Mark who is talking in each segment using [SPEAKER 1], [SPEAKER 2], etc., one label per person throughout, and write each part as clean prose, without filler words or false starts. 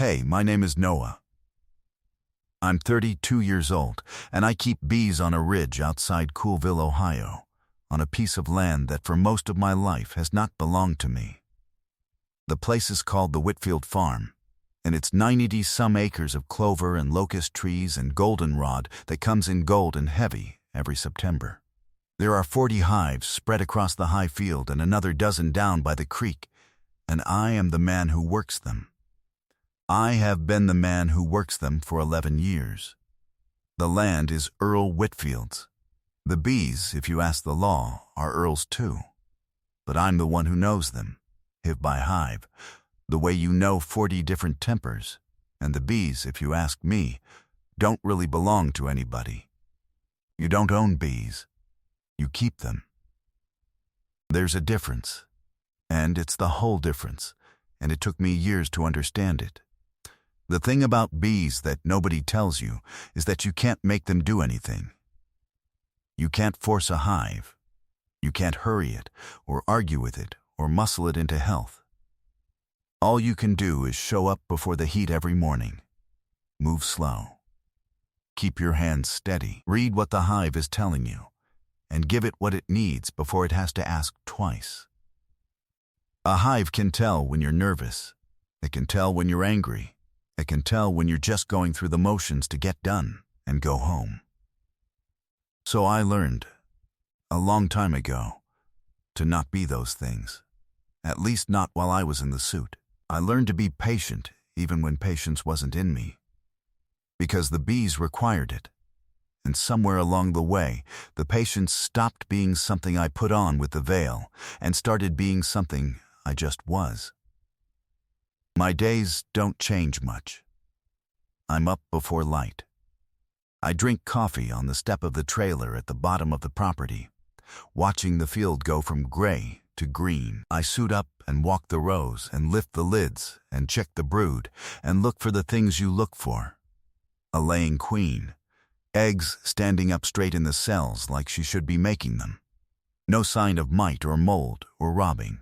[SPEAKER 1] Hey, my name is Noah. I'm 32 years old, and I keep bees on a ridge outside Coolville, Ohio, on a piece of land that for most of my life has not belonged to me. The place is called the Whitfield Farm, and it's 90-some acres of clover and locust trees and goldenrod that comes in gold and heavy every September. There are 40 hives spread across the high field and another dozen down by the creek, and I am the man who works them. I have been the man who works them for 11 years. The land is Earl Whitfield's. The bees, if you ask the law, are Earl's too. But I'm the one who knows them, hive by hive, the way you know 40 different tempers. And the bees, if you ask me, don't really belong to anybody. You don't own bees. You keep them. There's a difference, and it's the whole difference, and it took me years to understand it. The thing about bees that nobody tells you is that you can't make them do anything. You can't force a hive. You can't hurry it, or argue with it, or muscle it into health. All you can do is show up before the heat every morning. Move slow. Keep your hands steady. Read what the hive is telling you, and give it what it needs before it has to ask twice. A hive can tell when you're nervous. It can tell when you're angry. It can tell when you're just going through the motions to get done and go home. So I learned, a long time ago, to not be those things, at least not while I was in the suit. I learned to be patient even when patience wasn't in me, because the bees required it. And somewhere along the way, the patience stopped being something I put on with the veil and started being something I just was. My days don't change much. I'm up before light. I drink coffee on the step of the trailer at the bottom of the property, watching the field go from gray to green. I suit up and walk the rows and lift the lids and check the brood and look for the things you look for. A laying queen, eggs standing up straight in the cells like she should be making them. No sign of mite or mold or robbing.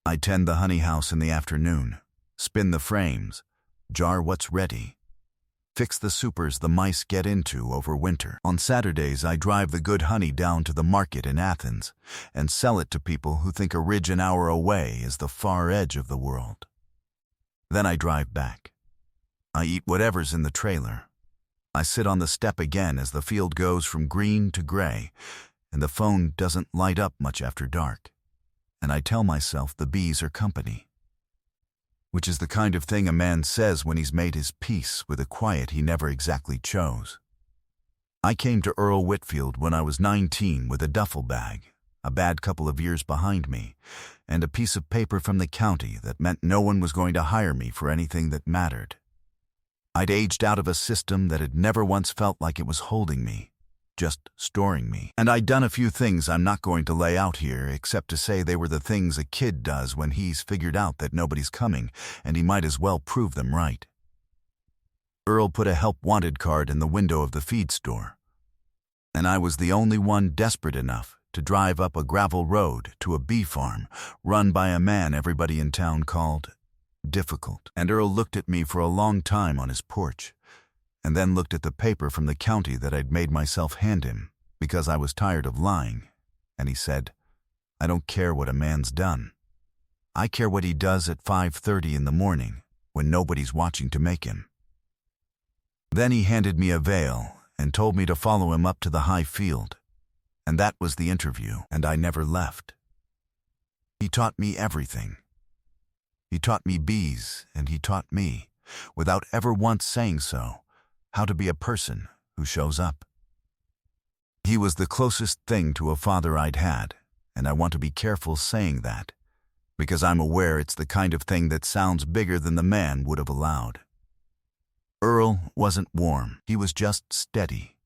[SPEAKER 1] I tend the honey house in the afternoon, spin the frames, jar what's ready, fix the supers the mice get into over winter. On Saturdays, I drive the good honey down to the market in Athens and sell it to people who think a ridge an hour away is the far edge of the world. Then I drive back. I eat whatever's in the trailer. I sit on the step again as the field goes from green to gray, and the phone doesn't light up much after dark. And I tell myself the bees are company, which is the kind of thing a man says when he's made his peace with a quiet he never exactly chose. I came to Earl Whitfield when I was 19 with a duffel bag, a bad couple of years behind me, and a piece of paper from the county that meant no one was going to hire me for anything that mattered. I'd aged out of a system that had never once felt like it was holding me, just storing me. And I'd done a few things I'm not going to lay out here, except to say they were the things a kid does when he's figured out that nobody's coming, and he might as well prove them right. Earl put a help wanted card in the window of the feed store, and I was the only one desperate enough to drive up a gravel road to a bee farm run by a man everybody in town called Difficult. And Earl looked at me for a long time on his porch, and then looked at the paper from the county that I'd made myself hand him because I was tired of lying, and he said, "I don't care what a man's done. I care what he does at 5:30 in the morning when nobody's watching to make him." Then he handed me a veil and told me to follow him up to the high field, and that was the interview, and I never left. He taught me everything. He taught me bees, and he taught me, without ever once saying so, how to be a person who shows up. He was the closest thing to a father I'd had, and I want to be careful saying that, because I'm aware it's the kind of thing that sounds bigger than the man would have allowed. Earl wasn't warm, he was just steady.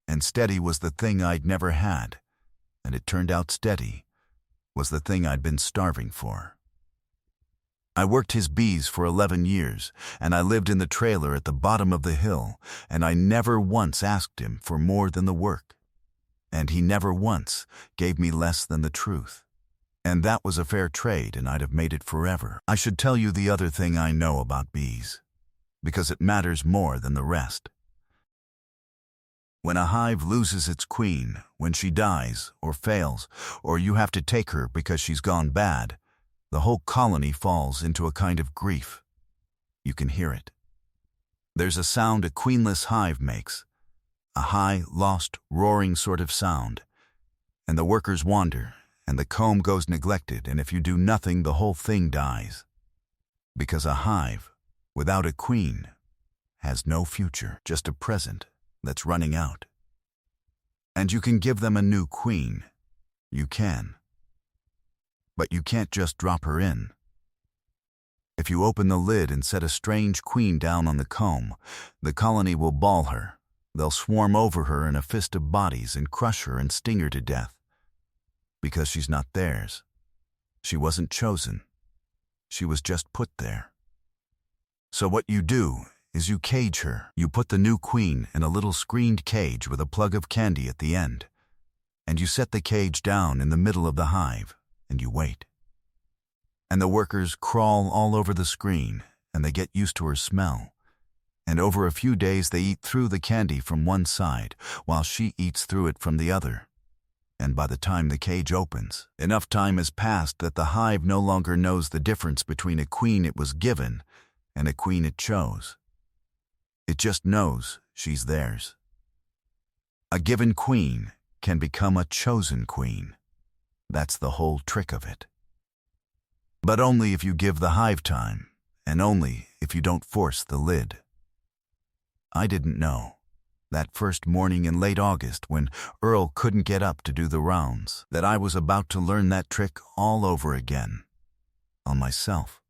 [SPEAKER 1] And steady was the thing I'd never had, and it turned out steady was the thing I'd been starving for. I worked his bees for 11 years, and I lived in the trailer at the bottom of the hill, and I never once asked him for more than the work. And he never once gave me less than the truth. And that was a fair trade, and I'd have made it forever. I should tell you the other thing I know about bees, because it matters more than the rest. When a hive loses its queen, when she dies or fails, or you have to take her because she's gone bad, the whole colony falls into a kind of grief. You can hear it. There's a sound a queenless hive makes, a high, lost, roaring sort of sound, and the workers wander, and the comb goes neglected, and if you do nothing, the whole thing dies. Because a hive, without a queen, has no future, just a present that's running out. And you can give them a new queen. You can. But you can't just drop her in. If you open the lid and set a strange queen down on the comb, the colony will ball her. They'll swarm over her in a fist of bodies and crush her and sting her to death. Because she's not theirs. She wasn't chosen. She was just put there. So what you do is you cage her. You put the new queen in a little screened cage with a plug of candy at the end, and you set the cage down in the middle of the hive, and you wait. And the workers crawl all over the screen, and they get used to her smell. And over a few days they eat through the candy from one side, while she eats through it from the other. And by the time the cage opens, enough time has passed that the hive no longer knows the difference between a queen it was given and a queen it chose. It just knows she's theirs. A given queen can become a chosen queen. That's the whole trick of it. But only if you give the hive time, and only if you don't force the lid. I didn't know, that first morning in late August when Earl couldn't get up to do the rounds, that I was about to learn that trick all over again, on myself.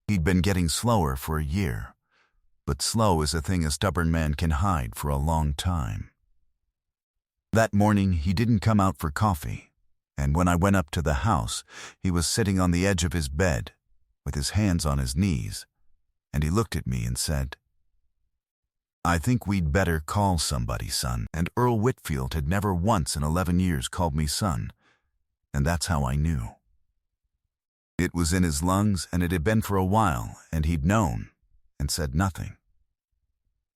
[SPEAKER 1] He'd been getting slower for a year, but slow is a thing a stubborn man can hide for a long time. That morning he didn't come out for coffee, and when I went up to the house, he was sitting on the edge of his bed, with his hands on his knees, and he looked at me and said, "I think we'd better call somebody, son." And Earl Whitfield had never once in 11 years called me son, and that's how I knew. It was in his lungs, and it had been for a while, and he'd known, and said nothing.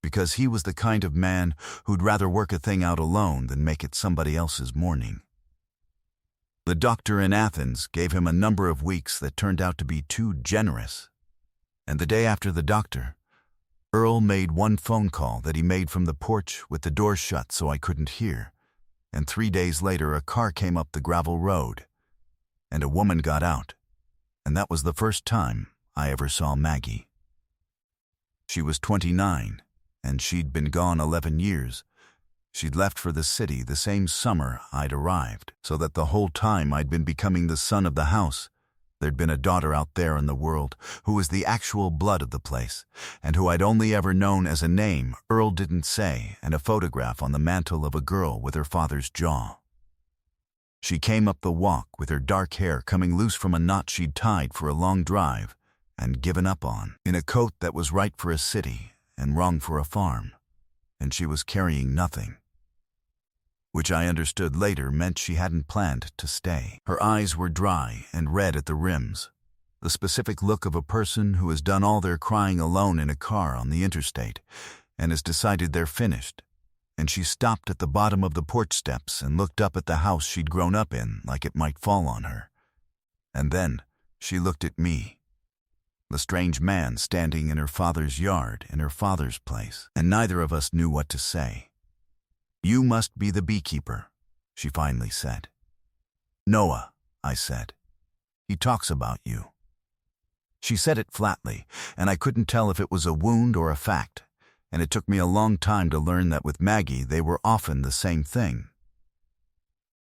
[SPEAKER 1] Because he was the kind of man who'd rather work a thing out alone than make it somebody else's morning. The doctor in Athens gave him a number of weeks that turned out to be too generous, and the day after the doctor, Earl made one phone call that he made from the porch with the door shut so I couldn't hear, and 3 days later a car came up the gravel road, and a woman got out, and that was the first time I ever saw Maggie. She was 29, and she'd been gone 11 years. She'd left for the city the same summer I'd arrived, so that the whole time I'd been becoming the son of the house. There'd been a daughter out there in the world who was the actual blood of the place, and who I'd only ever known as a name Earl didn't say, and a photograph on the mantel of a girl with her father's jaw. She came up the walk with her dark hair coming loose from a knot she'd tied for a long drive and given up on, in a coat that was right for a city and wrong for a farm, and she was carrying nothing. Which I understood later meant she hadn't planned to stay. Her eyes were dry and red at the rims, the specific look of a person who has done all their crying alone in a car on the interstate and has decided they're finished, and she stopped at the bottom of the porch steps and looked up at the house she'd grown up in like it might fall on her. And then she looked at me, the strange man standing in her father's yard in her father's place, and neither of us knew what to say. "You must be the beekeeper," she finally said. "Noah," I said. "He talks about you." She said it flatly, and I couldn't tell if it was a wound or a fact, and it took me a long time to learn that with Maggie they were often the same thing.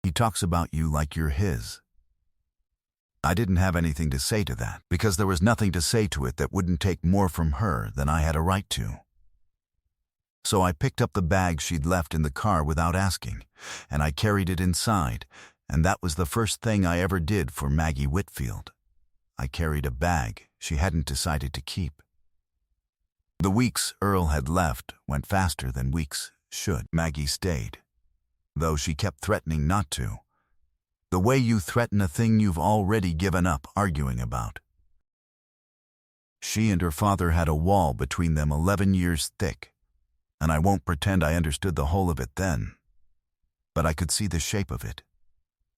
[SPEAKER 1] "He talks about you like you're his." I didn't have anything to say to that, because there was nothing to say to it that wouldn't take more from her than I had a right to. So I picked up the bag she'd left in the car without asking, and I carried it inside, and that was the first thing I ever did for Maggie Whitfield. I carried a bag she hadn't decided to keep. The weeks Earl had left went faster than weeks should. Maggie stayed, though she kept threatening not to. The way you threaten a thing you've already given up arguing about. She and her father had a wall between them 11 years thick, and I won't pretend I understood the whole of it then. But I could see the shape of it.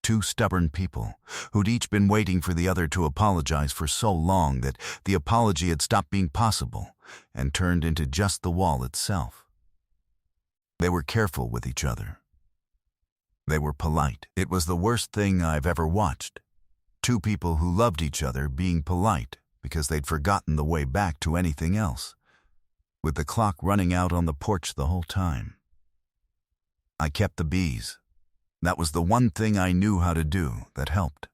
[SPEAKER 1] Two stubborn people who'd each been waiting for the other to apologize for so long that the apology had stopped being possible and turned into just the wall itself. They were careful with each other. They were polite. It was the worst thing I've ever watched. Two people who loved each other being polite because they'd forgotten the way back to anything else, with the clock running out on the porch the whole time. I kept the bees. That was the one thing I knew how to do that helped.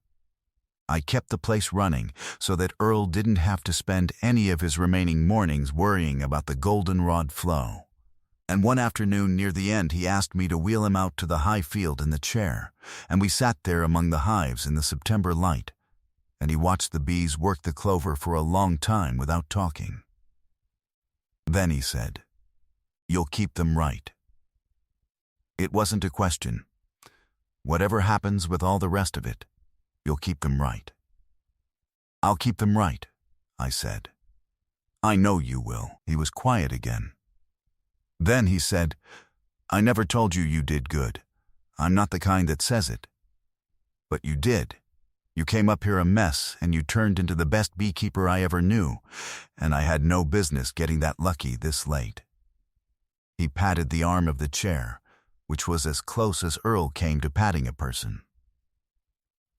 [SPEAKER 1] I kept the place running so that Earl didn't have to spend any of his remaining mornings worrying about the goldenrod flow. And one afternoon near the end he asked me to wheel him out to the high field in the chair, and we sat there among the hives in the September light, and he watched the bees work the clover for a long time without talking. Then he said, "You'll keep them right." It wasn't a question. Whatever happens with all the rest of it, you'll keep them right. "I'll keep them right," I said. "I know you will." He was quiet again. Then he said, "I never told you did good. I'm not the kind that says it. But you did. You came up here a mess, and you turned into the best beekeeper I ever knew, and I had no business getting that lucky this late." He patted the arm of the chair, which was as close as Earl came to patting a person.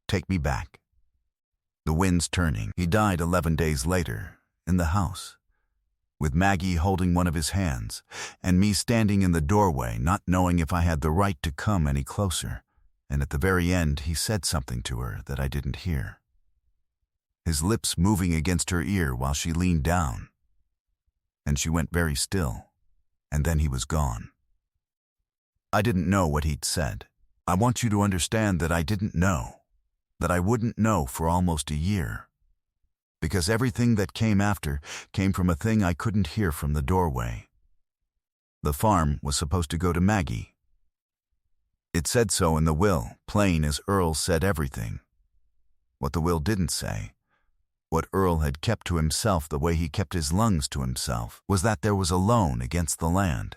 [SPEAKER 1] "Take me back. The wind's turning." He died 11 days later, in the house, with Maggie holding one of his hands, and me standing in the doorway not knowing if I had the right to come any closer, and at the very end he said something to her that I didn't hear. His lips moving against her ear while she leaned down, and she went very still, and then he was gone. I didn't know what he'd said. I want you to understand that I didn't know, that I wouldn't know for almost a year, because everything that came after came from a thing I couldn't hear from the doorway. The farm was supposed to go to Maggie. It said so in the will, plain as Earl said everything. What the will didn't say, what Earl had kept to himself the way he kept his lungs to himself, was that there was a loan against the land.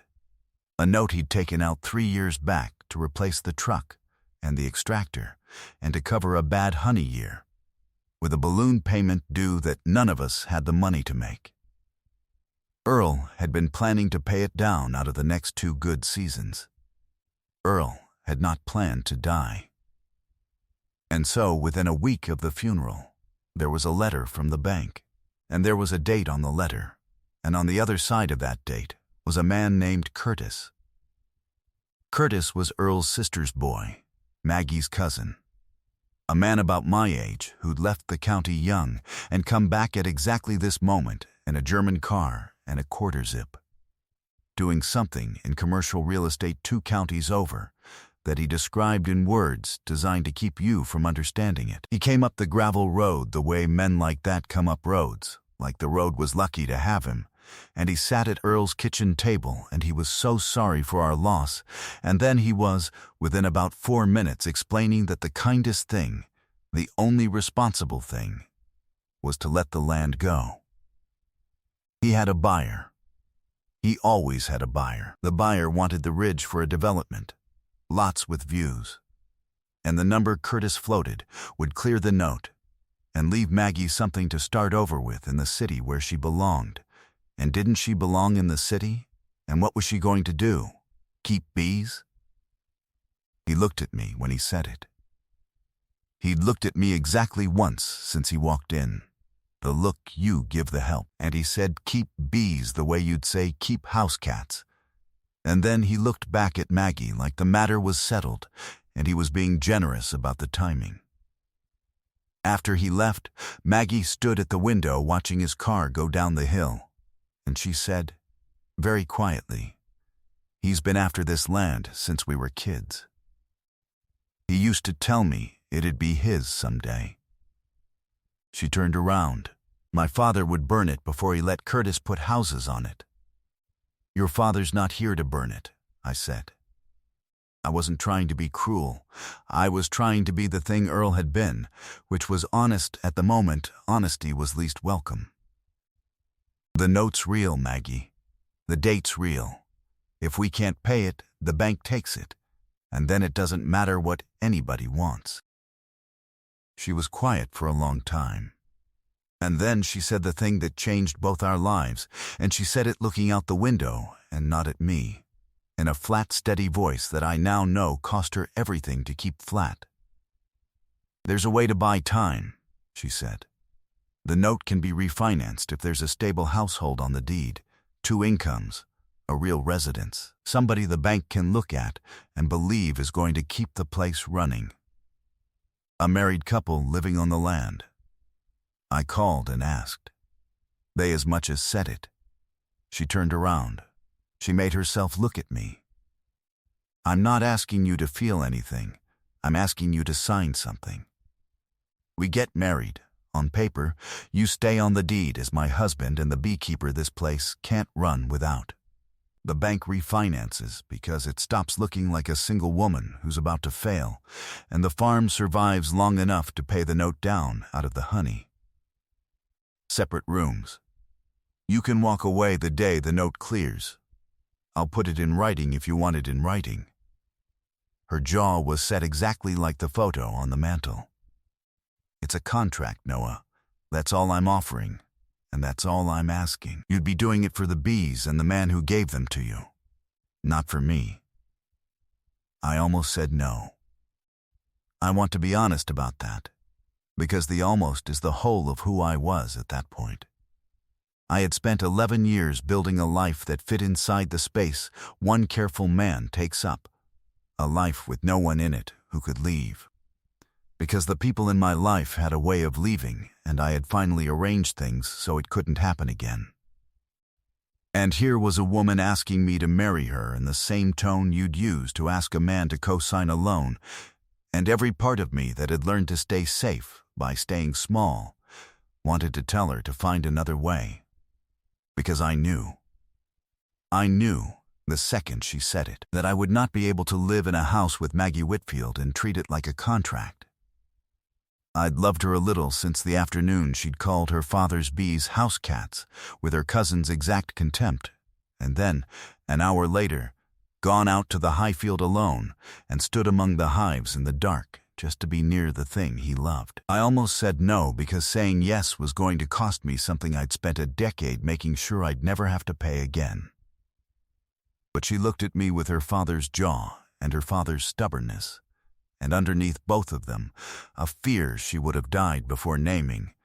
[SPEAKER 1] A note he'd taken out 3 years back to replace the truck and the extractor and to cover a bad honey year, with a balloon payment due that none of us had the money to make. Earl had been planning to pay it down out of the next 2 good seasons. Earl had not planned to die. And so, within a week of the funeral, there was a letter from the bank, and there was a date on the letter, and on the other side of that date was a man named Curtis. Curtis was Earl's sister's boy, Maggie's cousin. A man about my age who'd left the county young and come back at exactly this moment in a German car and a quarter zip, doing something in commercial real estate 2 counties over that he described in words designed to keep you from understanding it. He came up the gravel road the way men like that come up roads, like the road was lucky to have him, and he sat at Earl's kitchen table, and he was so sorry for our loss, and then he was, within about 4 minutes, explaining that the kindest thing, the only responsible thing, was to let the land go. He had a buyer. He always had a buyer. The buyer wanted the ridge for a development, lots with views, and the number Curtis floated would clear the note and leave Maggie something to start over with in the city where she belonged. And didn't she belong in the city? And what was she going to do? Keep bees? He looked at me when he said it. He'd looked at me exactly once since he walked in, the look you give the help, and he said, "Keep bees," the way you'd say, "keep house cats." And then he looked back at Maggie like the matter was settled, and he was being generous about the timing. After he left, Maggie stood at the window watching his car go down the hill. And she said, very quietly, "He's been after this land since we were kids. He used to tell me it'd be his someday." She turned around. "My father would burn it before he let Curtis put houses on it." "Your father's not here to burn it," I said. I wasn't trying to be cruel. I was trying to be the thing Earl had been, which was honest at the moment honesty was least welcome. The note's real, Maggie. The date's real. If we can't pay it, the bank takes it, and then it doesn't matter what anybody wants. She was quiet for a long time. And then she said the thing that changed both our lives, and she said it looking out the window and not at me, in a flat, steady voice that I now know cost her everything to keep flat. "There's a way to buy time," she said. "The note can be refinanced if there's a stable household on the deed, 2 incomes, a real residence, somebody the bank can look at and believe is going to keep the place running. A married couple living on the land." I called and asked. They as much as said it. She turned around. She made herself look at me. "I'm not asking you to feel anything. I'm asking you to sign something. We get married. On paper, you stay on the deed as my husband and the beekeeper this place can't run without. The bank refinances because it stops looking like a single woman who's about to fail, and the farm survives long enough to pay the note down out of the honey. Separate rooms. You can walk away the day the note clears. I'll put it in writing if you want it in writing." Her jaw was set exactly like the photo on the mantel. "It's a contract, Noah. That's all I'm offering, and that's all I'm asking. You'd be doing it for the bees and the man who gave them to you, not for me." I almost said no. I want to be honest about that, because the almost is the whole of who I was at that point. I had spent 11 years building a life that fit inside the space one careful man takes up, a life with no one in it who could leave. Because the people in my life had a way of leaving, and I had finally arranged things so it couldn't happen again. And here was a woman asking me to marry her in the same tone you'd use to ask a man to co-sign a loan, and every part of me that had learned to stay safe by staying small wanted to tell her to find another way. Because I knew the second she said it, that I would not be able to live in a house with Maggie Whitfield and treat it like a contract. I'd loved her a little since the afternoon she'd called her father's bees house cats with her cousin's exact contempt, and then, an hour later, gone out to the Highfield alone and stood among the hives in the dark just to be near the thing he loved. I almost said no because saying yes was going to cost me something I'd spent a decade making sure I'd never have to pay again. But she looked at me with her father's jaw and her father's stubbornness, and underneath both of them, a fear she would have died before naming,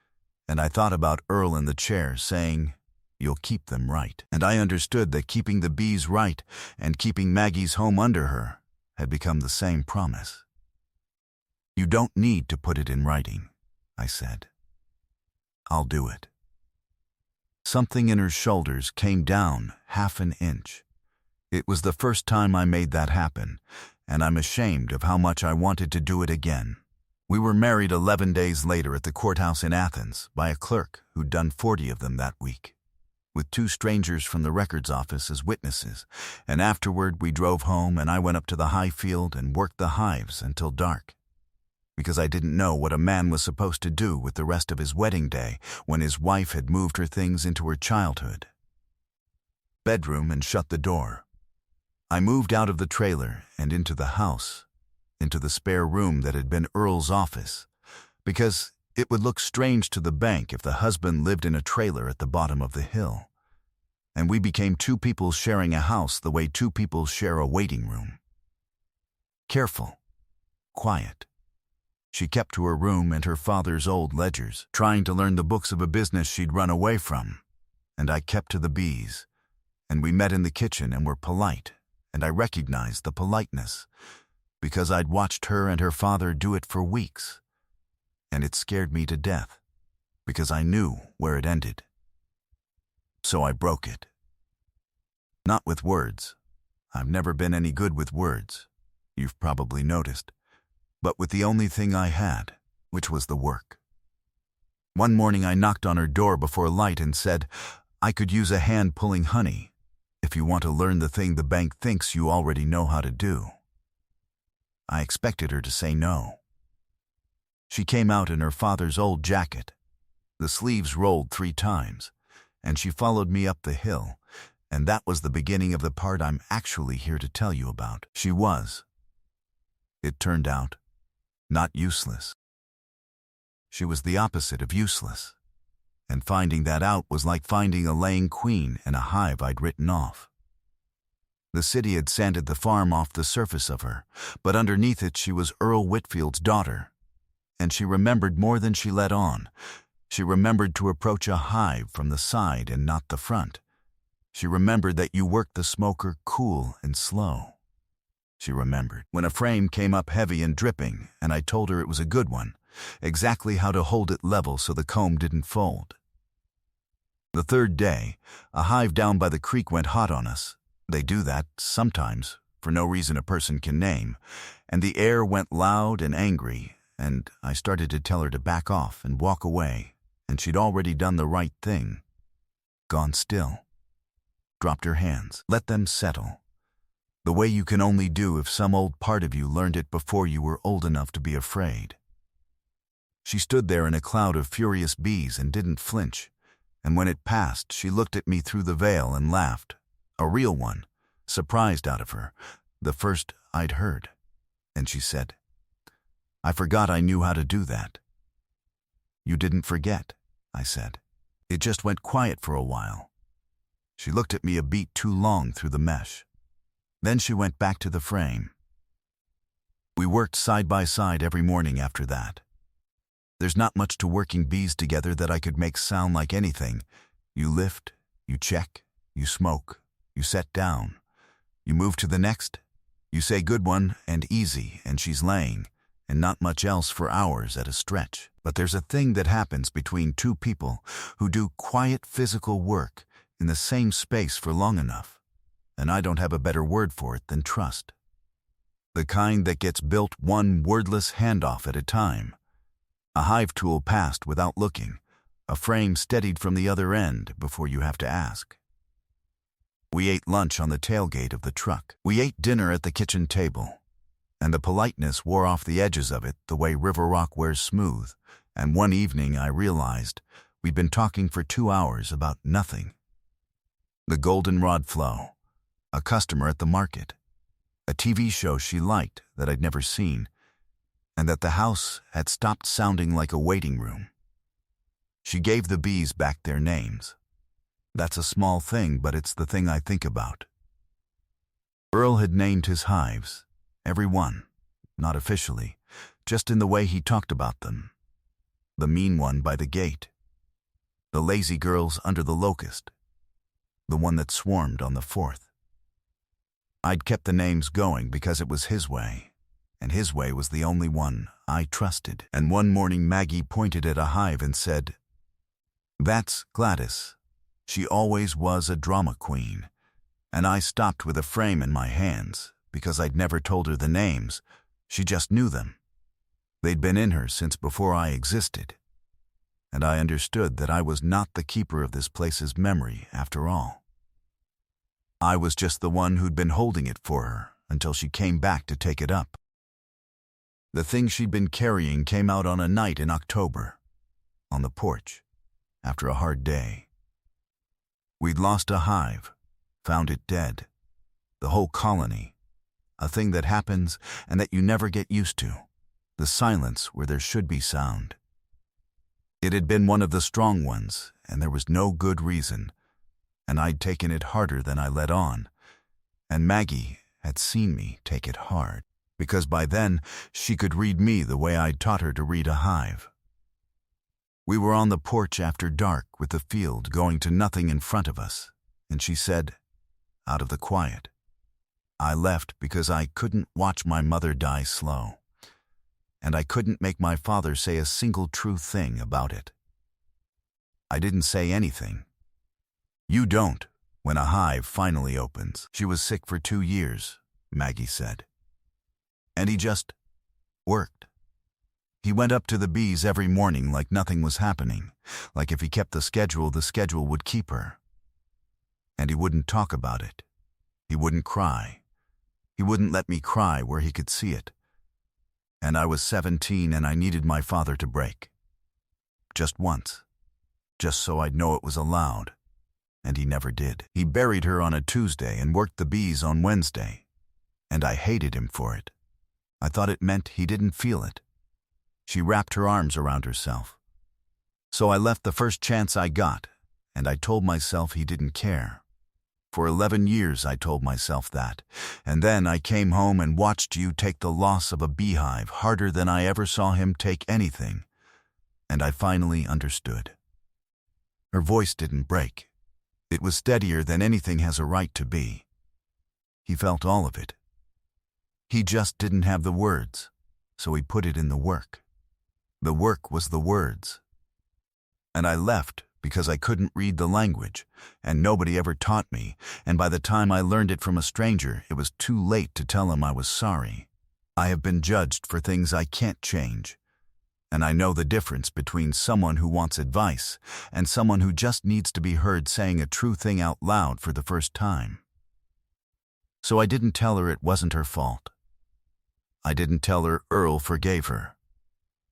[SPEAKER 1] and I thought about Earl in the chair saying, "You'll keep them right." And I understood that keeping the bees right and keeping Maggie's home under her had become the same promise. "You don't need to put it in writing," I said. "I'll do it." Something in her shoulders came down half an inch. It was the first time I made that happen, and I'm ashamed of how much I wanted to do it again. We were married 11 days later at the courthouse in Athens by a clerk who'd done 40 of them that week, with 2 strangers from the records office as witnesses, and afterward we drove home and I went up to the Highfield and worked the hives until dark, because I didn't know what a man was supposed to do with the rest of his wedding day when his wife had moved her things into her childhood. Bedroom and shut the door. I moved out of the trailer and into the house, into the spare room that had been Earl's office, because it would look strange to the bank if the husband lived in a trailer at the bottom of the hill, and we became 2 people sharing a house the way 2 people share a waiting room. Careful, quiet. She kept to her room and her father's old ledgers, trying to learn the books of a business she'd run away from, and I kept to the bees, and we met in the kitchen and were polite, and I recognized the politeness, because I'd watched her and her father do it for weeks, and it scared me to death, because I knew where it ended. So I broke it. Not with words. I've never been any good with words, you've probably noticed, but with the only thing I had, which was the work. One morning I knocked on her door before light and said, "I could use a hand pulling honey, if you want to learn the thing the bank thinks you already know how to do." I expected her to say no. She came out in her father's old jacket. The sleeves rolled 3 times, and she followed me up the hill, and that was the beginning of the part I'm actually here to tell you about. She was, it turned out, not useless. She was the opposite of useless, and finding that out was like finding a laying queen in a hive I'd written off. The city had sanded the farm off the surface of her, but underneath it she was Earl Whitfield's daughter, and she remembered more than she let on. She remembered to approach a hive from the side and not the front. She remembered that you worked the smoker cool and slow. She remembered when a frame came up heavy and dripping, and I told her it was a good one, exactly how to hold it level so the comb didn't fold. The 3rd day, a hive down by the creek went hot on us. They do that, sometimes, for no reason a person can name, and the air went loud and angry, and I started to tell her to back off and walk away, and she'd already done the right thing. Gone still. Dropped her hands. Let them settle. The way you can only do if some old part of you learned it before you were old enough to be afraid. She stood there in a cloud of furious bees and didn't flinch, and when it passed, she looked at me through the veil and laughed. A real one, surprised out of her, the first I'd heard. And she said, "I forgot I knew how to do that." "You didn't forget," I said. "It just went quiet for a while." She looked at me a beat too long through the mesh. Then she went back to the frame. We worked side by side every morning after that. There's not much to working bees together that I could make sound like anything. You lift, you check, you smoke, you set down, you move to the next, you say good one and easy, and she's laying, and not much else for hours at a stretch. But there's a thing that happens between 2 people who do quiet physical work in the same space for long enough, and I don't have a better word for it than trust. The kind that gets built one wordless handoff at a time. A hive tool passed without looking, a frame steadied from the other end before you have to ask. We ate lunch on the tailgate of the truck. We ate dinner at the kitchen table, and the politeness wore off the edges of it the way river rock wears smooth, and one evening I realized we'd been talking for 2 hours about nothing. The goldenrod flow, a customer at the market, a TV show she liked that I'd never seen, and that the house had stopped sounding like a waiting room. She gave the bees back their names. That's a small thing, but it's the thing I think about. Earl had named his hives, every one, not officially, just in the way he talked about them. The mean one by the gate, the lazy girls under the locust, the one that swarmed on the 4th. I'd kept the names going because it was his way, and his way was the only one I trusted. And one morning Maggie pointed at a hive and said, "That's Gladys. She always was a drama queen." And I stopped with a frame in my hands because I'd never told her the names. She just knew them. They'd been in her since before I existed. And I understood that I was not the keeper of this place's memory after all. I was just the one who'd been holding it for her until she came back to take it up. The thing she'd been carrying came out on a night in October, on the porch, after a hard day. We'd lost a hive, found it dead, the whole colony, a thing that happens and that you never get used to, the silence where there should be sound. It had been one of the strong ones, and there was no good reason, and I'd taken it harder than I let on, and Maggie had seen me take it hard, because by then she could read me the way I'd taught her to read a hive. We were on the porch after dark with the field going to nothing in front of us, and she said, out of the quiet, "I left because I couldn't watch my mother die slow, and I couldn't make my father say a single true thing about it." I didn't say anything. You don't when a hive finally opens. She was sick for 2 years, Maggie said. And he just worked. He went up to the bees every morning like nothing was happening, like if he kept the schedule would keep her. And he wouldn't talk about it. He wouldn't cry. He wouldn't let me cry where he could see it, And I was 17 and I needed my father to break. Just once. Just so I'd know it was allowed. And he never did. He buried her on a Tuesday and worked the bees on Wednesday. And I hated him for it. I thought it meant he didn't feel it. She wrapped her arms around herself. So I left the first chance I got, and I told myself he didn't care. For 11 years I told myself that, and then I came home and watched you take the loss of a beehive harder than I ever saw him take anything, and I finally understood. Her voice didn't break. It was steadier than anything has a right to be. He felt all of it. He just didn't have the words, so he put it in the work. The work was the words. And I left because I couldn't read the language, and nobody ever taught me, and by the time I learned it from a stranger, it was too late to tell him I was sorry. I have been judged for things I can't change, and I know the difference between someone who wants advice and someone who just needs to be heard saying a true thing out loud for the first time. So I didn't tell her it wasn't her fault. I didn't tell her Earl forgave her.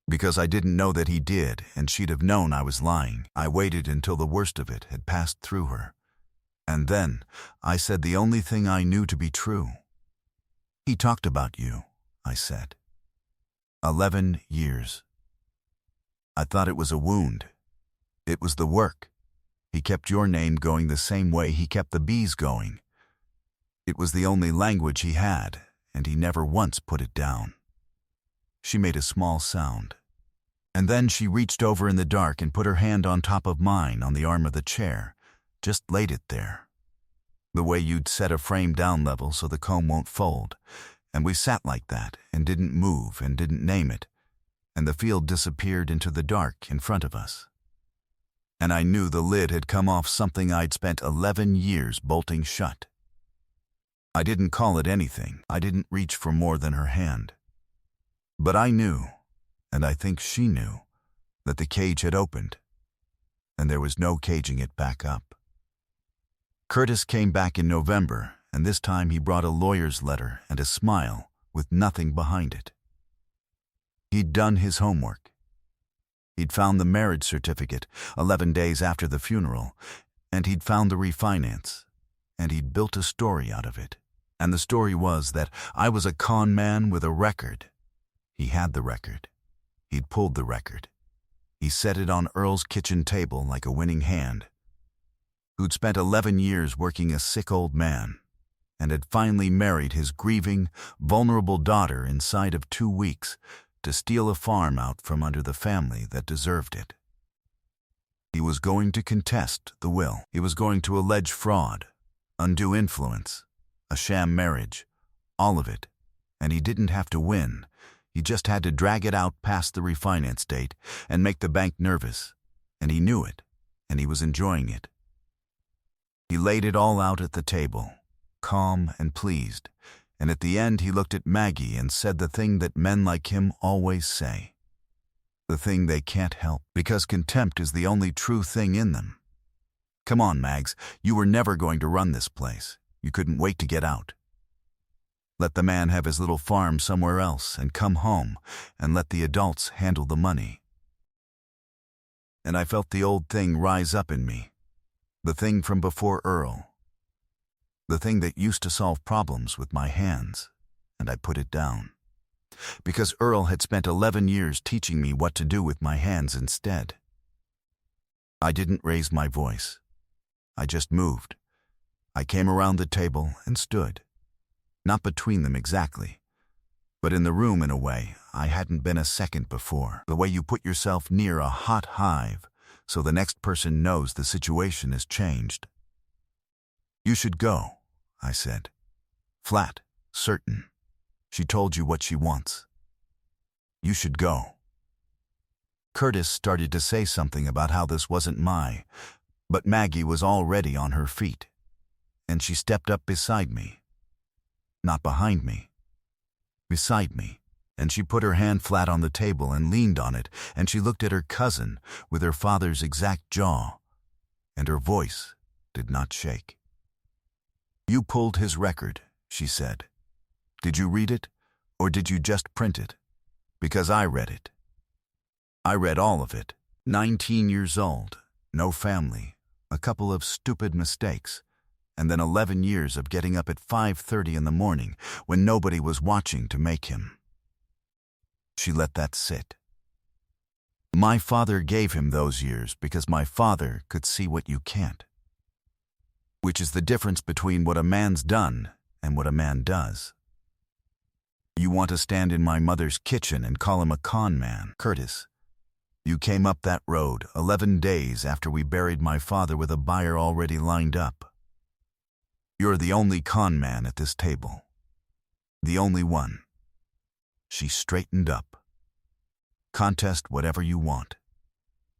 [SPEAKER 1] Because I didn't know that he did, and she'd have known I was lying. I waited until the worst of it had passed through her. And then I said the only thing I knew to be true. He talked about you, I said. 11 years. I thought it was a wound. It was the work. He kept your name going the same way he kept the bees going. It was the only language he had, and he never once put it down. She made a small sound. And then she reached over in the dark and put her hand on top of mine on the arm of the chair, just laid it there. The way you'd set a frame down level so the comb won't fold. And we sat like that and didn't move and didn't name it. And the field disappeared into the dark in front of us. And I knew the lid had come off something I'd spent 11 years bolting shut. I didn't call it anything. I didn't reach for more than her hand. But I knew, and I think she knew, that the cage had opened, and there was no caging it back up. Curtis came back in November, and this time he brought a lawyer's letter and a smile with nothing behind it. He'd done his homework. He'd found the marriage certificate 11 days after the funeral, and he'd found the refinance, and he'd built a story out of it. And the story was that I was a con man with a record. He had the record. He'd pulled the record. He set it on Earl's kitchen table like a winning hand. Who'd spent 11 years working a sick old man, and had finally married his grieving, vulnerable daughter inside of 2 weeks to steal a farm out from under the family that deserved it. He was going to contest the will. He was going to allege fraud, undue influence, a sham marriage, all of it, and he didn't have to win. He just had to drag it out past the refinance date and make the bank nervous, and he knew it, and he was enjoying it. He laid it all out at the table, calm and pleased, and at the end he looked at Maggie and said the thing that men like him always say. The thing they can't help, because contempt is the only true thing in them. Come on, Mags, you were never going to run this place. You couldn't wait to get out. Let the man have his little farm somewhere else and come home, and let the adults handle the money. And I felt the old thing rise up in me, the thing from before Earl, the thing that used to solve problems with my hands, and I put it down. Because Earl had spent 11 years teaching me what to do with my hands instead. I didn't raise my voice. I just moved. I came around the table and stood. Not between them exactly, but in the room in a way I hadn't been a second before. The way you put yourself near a hot hive so the next person knows the situation has changed. You should go, I said. Flat, certain. She told you what she wants. You should go. Curtis started to say something about how this wasn't but Maggie was already on her feet, and she stepped up beside me. Not behind me, beside me, and she put her hand flat on the table and leaned on it, and she looked at her cousin with her father's exact jaw, and her voice did not shake. You pulled his record, she said. Did you read it, or did you just print it? Because I read it. I read all of it. 19 years old, no family, a couple of stupid mistakes, and then 11 years of getting up at 5:30 in the morning when nobody was watching to make him. She let that sit. My father gave him those years because my father could see what you can't. Which is the difference between what a man's done and what a man does. You want to stand in my mother's kitchen and call him a con man, Curtis. You came up that road 11 days after we buried my father with a buyer already lined up. You're the only con man at this table. The only one. She straightened up. Contest whatever you want.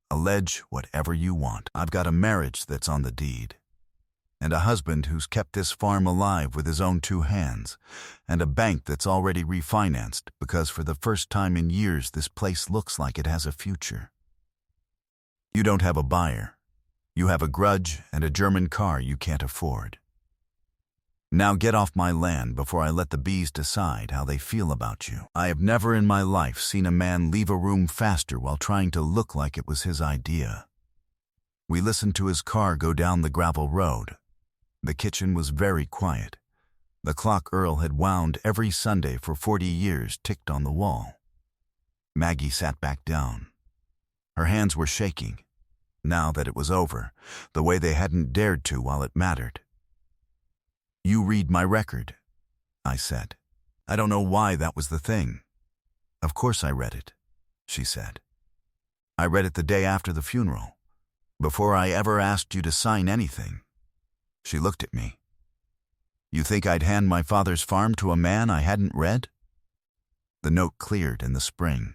[SPEAKER 1] Allege whatever you want. I've got a marriage that's on the deed. And a husband who's kept this farm alive with his own 2 hands, and a bank that's already refinanced because for the first time in years this place looks like it has a future. You don't have a buyer. You have a grudge and a German car you can't afford. Now get off my land before I let the bees decide how they feel about you. I have never in my life seen a man leave a room faster while trying to look like it was his idea. We listened to his car go down the gravel road. The kitchen was very quiet. The clock Earl had wound every Sunday for 40 years ticked on the wall. Maggie sat back down. Her hands were shaking, now that it was over, the way they hadn't dared to while it mattered. You read my record, I said. I don't know why that was the thing. Of course I read it, she said. I read it the day after the funeral, before I ever asked you to sign anything. She looked at me. You think I'd hand my father's farm to a man I hadn't read? The note cleared in the spring.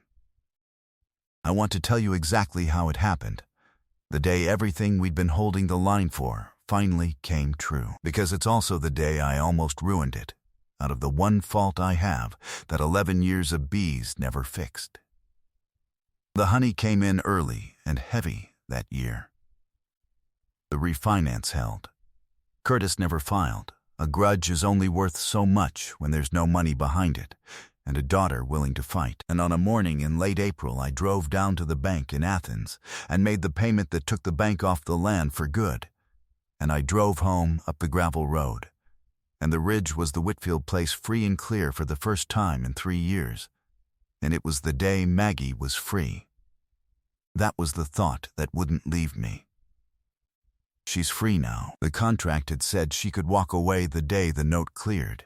[SPEAKER 1] I want to tell you exactly how it happened, the day everything we'd been holding the line for finally came true, because it's also the day I almost ruined it, out of the one fault I have that 11 years of bees never fixed. The honey came in early and heavy that year. The refinance held. Curtis never filed. A grudge is only worth so much when there's no money behind it, and a daughter willing to fight. And on a morning in late April, I drove down to the bank in Athens and made the payment that took the bank off the land for good. And I drove home up the gravel road. And the ridge was the Whitfield place free and clear for the first time in 3 years. And it was the day Maggie was free. That was the thought that wouldn't leave me. She's free now. The contract had said she could walk away the day the note cleared.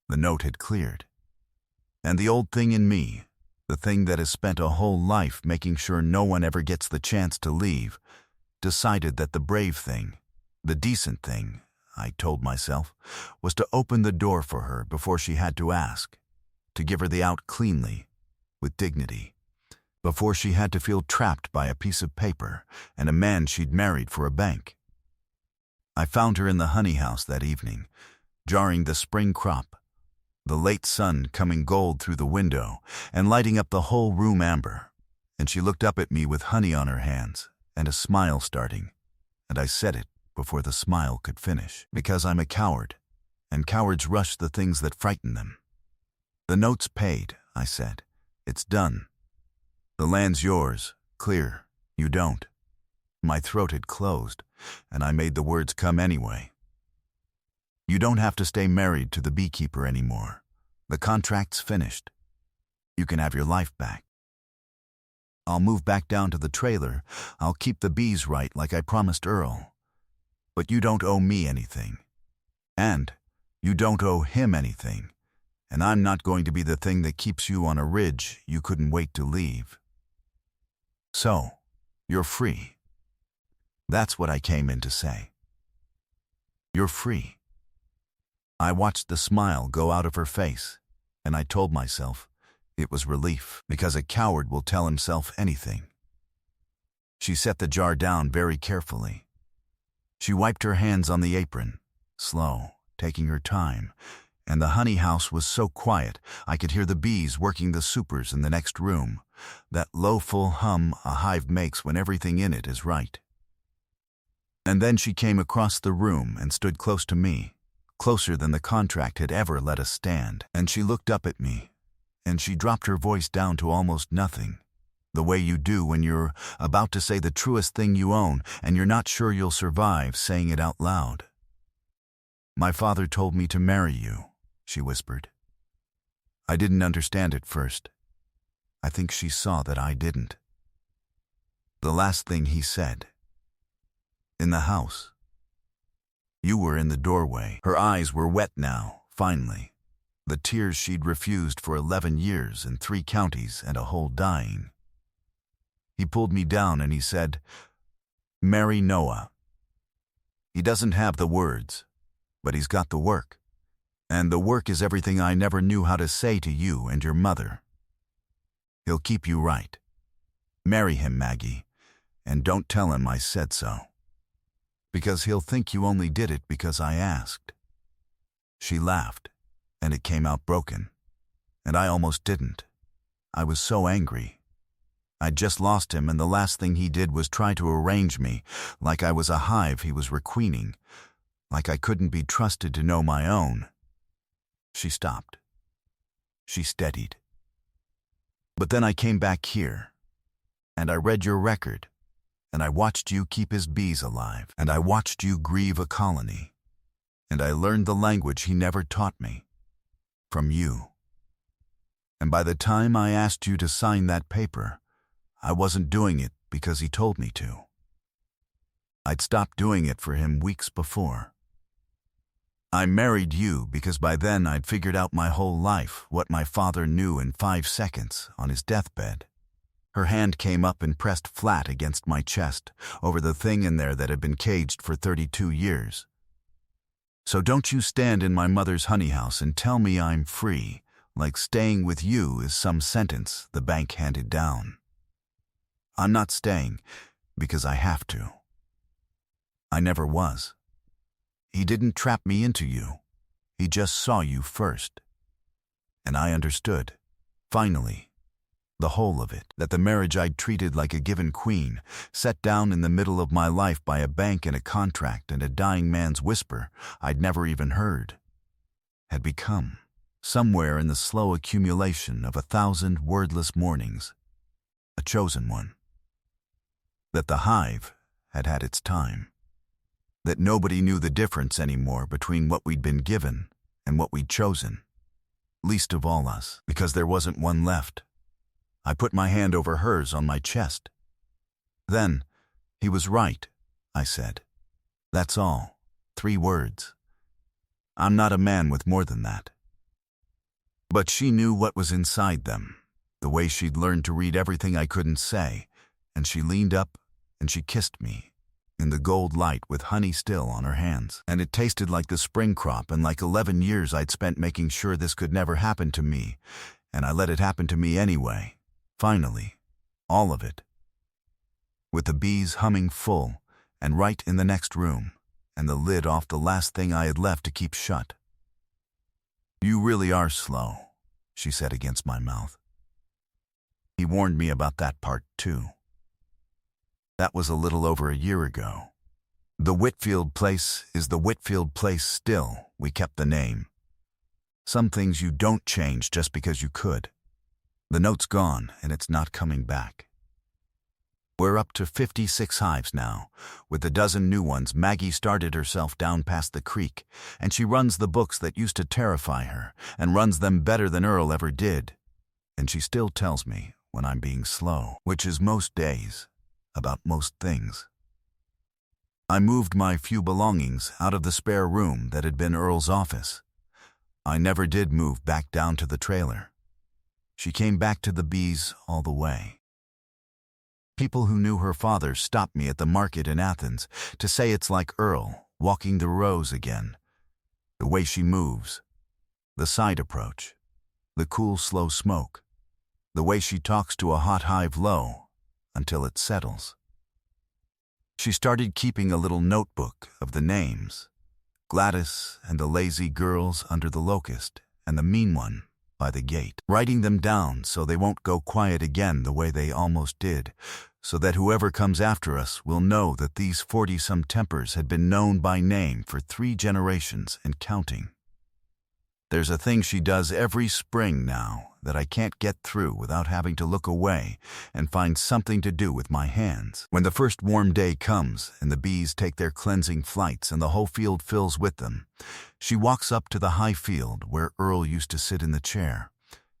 [SPEAKER 1] The note had cleared. And the old thing in me, the thing that has spent a whole life making sure no one ever gets the chance to leave, decided that the brave thing, the decent thing, I told myself, was to open the door for her before she had to ask, to give her the out cleanly, with dignity. Before she had to feel trapped by a piece of paper and a man she'd married for a bank. I found her in the honey house that evening, jarring the spring crop, the late sun coming gold through the window and lighting up the whole room amber, and she looked up at me with honey on her hands and a smile starting, and I said it before the smile could finish, because I'm a coward, and cowards rush the things that frighten them. The note's paid, I said. It's done. The land's yours, clear, you don't. My throat had closed, and I made the words come anyway. You don't have to stay married to the beekeeper anymore. The contract's finished. You can have your life back. I'll move back down to the trailer. I'll keep the bees right like I promised Earl. But you don't owe me anything. And you don't owe him anything. And I'm not going to be the thing that keeps you on a ridge you couldn't wait to leave. So, you're free. That's what I came in to say. You're free. I watched the smile go out of her face, and I told myself it was relief, because a coward will tell himself anything. She set the jar down very carefully. She wiped her hands on the apron, slow, taking her time, and the honey house was so quiet I could hear the bees working the supers in the next room, that low full hum a hive makes when everything in it is right. And then she came across the room and stood close to me, closer than the contract had ever let us stand, and she looked up at me, and she dropped her voice down to almost nothing, the way you do when you're about to say the truest thing you own and you're not sure you'll survive saying it out loud. "My father told me to marry you," she whispered. I didn't understand at first. I think she saw that I didn't. The last thing he said. "In the house." You were in the doorway. Her eyes were wet now, finally. The tears she'd refused for 11 years in 3 counties and a whole dying. He pulled me down and he said, "Marry Noah." He doesn't have the words, but he's got the work. And the work is everything I never knew how to say to you and your mother. He'll keep you right. Marry him, Maggie, and don't tell him I said so. Because he'll think you only did it because I asked. She laughed, and it came out broken. And I almost didn't. I was so angry. I'd just lost him, and the last thing he did was try to arrange me, like I was a hive he was requeening, like I couldn't be trusted to know my own. She stopped. She steadied. But then I came back here, and I read your record, and I watched you keep his bees alive, and I watched you grieve a colony, and I learned the language he never taught me, from you. And by the time I asked you to sign that paper, I wasn't doing it because he told me to. I'd stopped doing it for him weeks before. I married you because by then I'd figured out my whole life, what my father knew in 5 seconds on his deathbed. Her hand came up and pressed flat against my chest over the thing in there that had been caged for 32 years. "So don't you stand in my mother's honey house and tell me I'm free, like staying with you is some sentence the bank handed down. I'm not staying because I have to. I never was. He didn't trap me into you. He just saw you first. And I understood, finally, the whole of it, that the marriage I'd treated like a given queen, set down in the middle of my life by a bank and a contract and a dying man's whisper I'd never even heard, had become, somewhere in the slow accumulation of 1,000 wordless mornings, a chosen one. That the hive had had its time. That nobody knew the difference anymore between what we'd been given and what we'd chosen. Least of all us, because there wasn't one left. I put my hand over hers on my chest. "Then, he was right," I said. "That's all. 3 words. I'm not a man with more than that." But she knew what was inside them, the way she'd learned to read everything I couldn't say, and she leaned up and she kissed me, in the gold light with honey still on her hands. And it tasted like the spring crop and like 11 years I'd spent making sure this could never happen to me, and I let it happen to me anyway, finally, all of it. With the bees humming full, and right in the next room, and the lid off the last thing I had left to keep shut. "You really are slow," she said against my mouth. He warned me about that part, too. That was a little over a year ago. The Whitfield place is the Whitfield place still. We kept the name. Some things you don't change just because you could. The note's gone, and it's not coming back. We're up to 56 hives now. With a dozen new ones, Maggie started herself down past the creek, and she runs the books that used to terrify her, and runs them better than Earl ever did. And she still tells me when I'm being slow, which is most days, about most things. I moved my few belongings out of the spare room that had been Earl's office. I never did move back down to the trailer. She came back to the bees all the way. People who knew her father stopped me at the market in Athens to say it's like Earl walking the rows again. The way she moves, the side approach, the cool, slow smoke, the way she talks to a hot hive low until it settles. She started keeping a little notebook of the names, Gladys and the lazy girls under the locust and the mean one by the gate, writing them down so they won't go quiet again the way they almost did, so that whoever comes after us will know that these 40-some tempers had been known by name for 3 generations and counting. There's a thing she does every spring now that I can't get through without having to look away and find something to do with my hands. When the first warm day comes and the bees take their cleansing flights and the whole field fills with them, she walks up to the high field where Earl used to sit in the chair,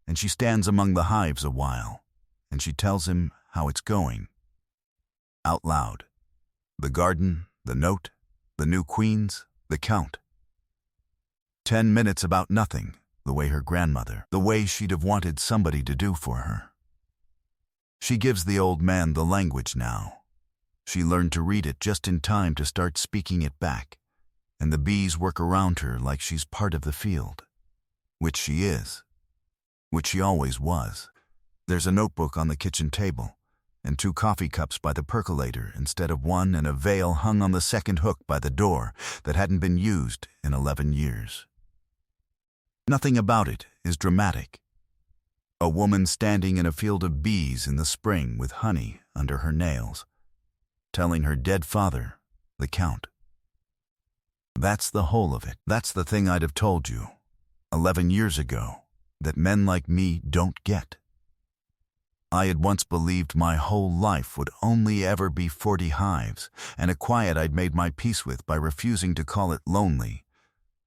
[SPEAKER 1] and she stands among the hives a while, and she tells him how it's going. Out loud. The garden, the note, the new queens, the count. 10 minutes about nothing, the way her grandmother, the way she'd have wanted somebody to do for her. She gives the old man the language now. She learned to read it just in time to start speaking it back, and the bees work around her like she's part of the field. Which she is. Which she always was. There's a notebook on the kitchen table, and 2 coffee cups by the percolator instead of 1, and a veil hung on the second hook by the door that hadn't been used in 11 years. Nothing about it is dramatic. A woman standing in a field of bees in the spring with honey under her nails, telling her dead father, the Count. That's the whole of it. That's the thing I'd have told you 11 years ago that men like me don't get. I had once believed my whole life would only ever be 40 hives, and a quiet I'd made my peace with by refusing to call it lonely,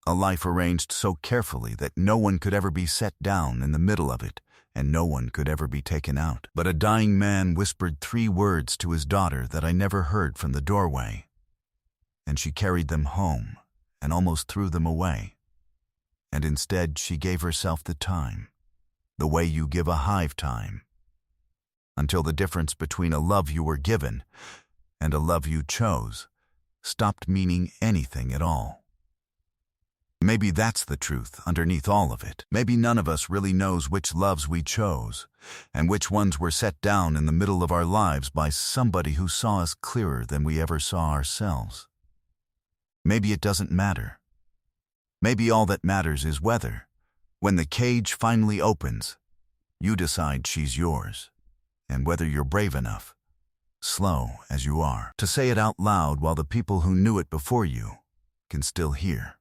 [SPEAKER 1] a life arranged so carefully that no one could ever be set down in the middle of it, and no one could ever be taken out. But a dying man whispered 3 words to his daughter that I never heard from the doorway, and she carried them home and almost threw them away. And instead she gave herself the time, the way you give a hive time, until the difference between a love you were given and a love you chose stopped meaning anything at all. Maybe that's the truth underneath all of it. Maybe none of us really knows which loves we chose, and which ones were set down in the middle of our lives by somebody who saw us clearer than we ever saw ourselves. Maybe it doesn't matter. Maybe all that matters is whether, when the cage finally opens, you decide she's yours, and whether you're brave enough, slow as you are, to say it out loud while the people who knew it before you can still hear.